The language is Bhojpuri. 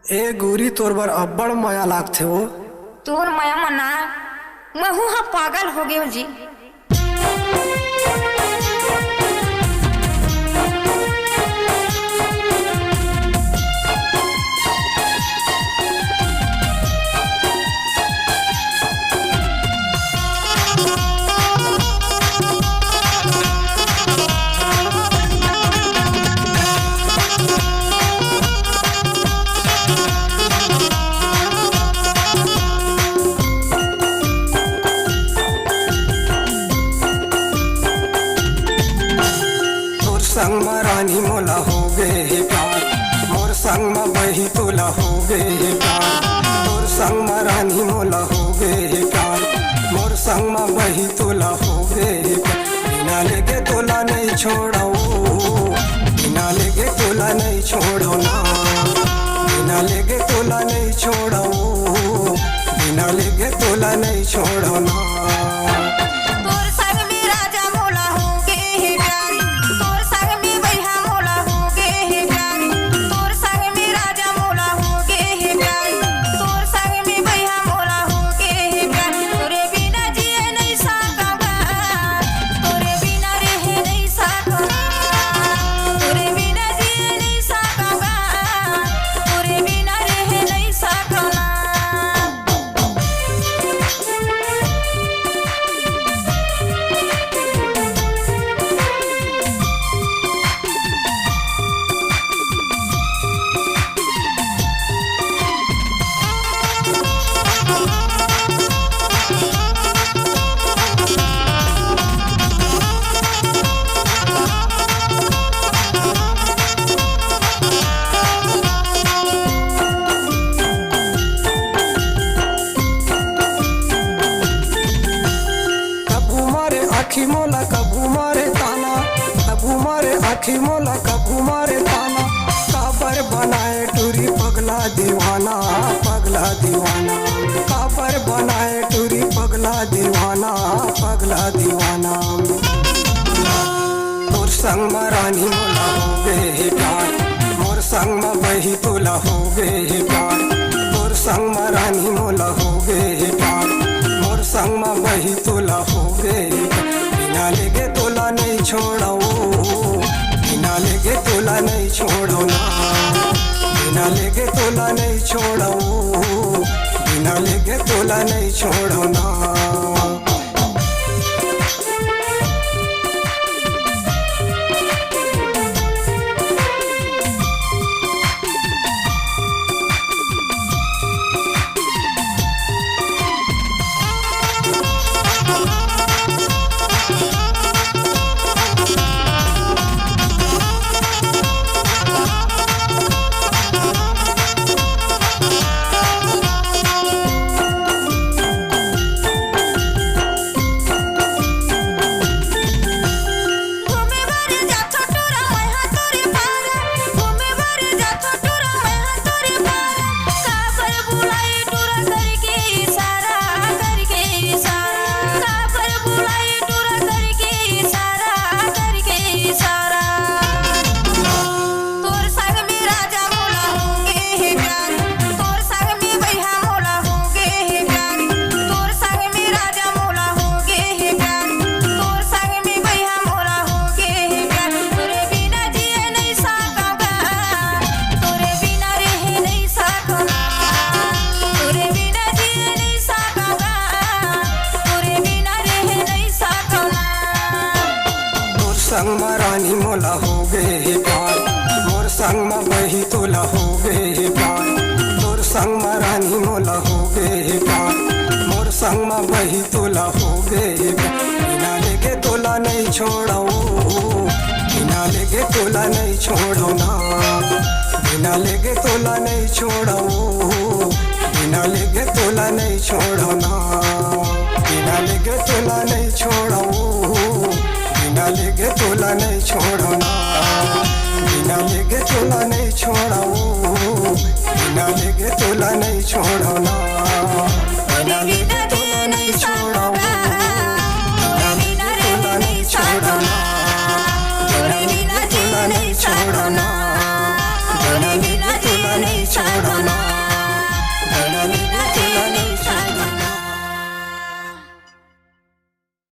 ए गोरी तोर बर अब्बड़ माया लागथे हो। तोर माया मना महू हा पागल हो गयो जी। संग में रानी मोला हो गए हे प्यार, मोर संग में बही तोला हो गए हे प्यार। तोर संग में रानी मोला हो गए हे प्यार, मोर संग में बही तोला हो गए हे प्यार। बिना लेके तोला नहीं छोड़ो, बिना लेके तोला नहीं छोड़ो ना, बिना लेके तोला नहीं छोड़ो, बिना लेके तोला नहीं छोड़ो ना। आखी मोला कभू मारे ताना, कभू मारे आखी मोला कभू मारे ताना। काबर बनाए टूरी पगला दीवाना, पगला दीवाना। काबर बनाए टूरी पगला दीवाना, पगला दीवाना। तोर संग में रानी मोला हो गए हे प्यार, मोर संग में बही तोला हो गए हे प्यार। तोर संग में रानी मोला हो गए हे प्यार, मोर संग में बही तोला हो गए। बिना लेके तोला नहीं छोड़ो, बिना लेके तोला नहीं छोड़ो ना, बिना लेके तोला नहीं छोड़ो, बिना लेके तोला नहीं छोड़ो ना। संग में रानी मोला हो गए हे प्यार, मोर संग में बही तोला हो गए हे प्यार। तोर संग में रानी मोला हो गए हे प्यार, मोर संग में बही तोला हो गए हे प्यार। बिना लेके तोला नहीं छोड़ो, बिना लेके तोला नहीं छोड़ो ना, बिना लेके तोला नहीं छोड़ो, बिना लेके तोला नहीं छोड़ो ना, बिना लेके तोला नहीं छोड़ो, बिना लेके तोला नहीं छोड़ो ना, बिना लेके तोला नहीं छोड़ो।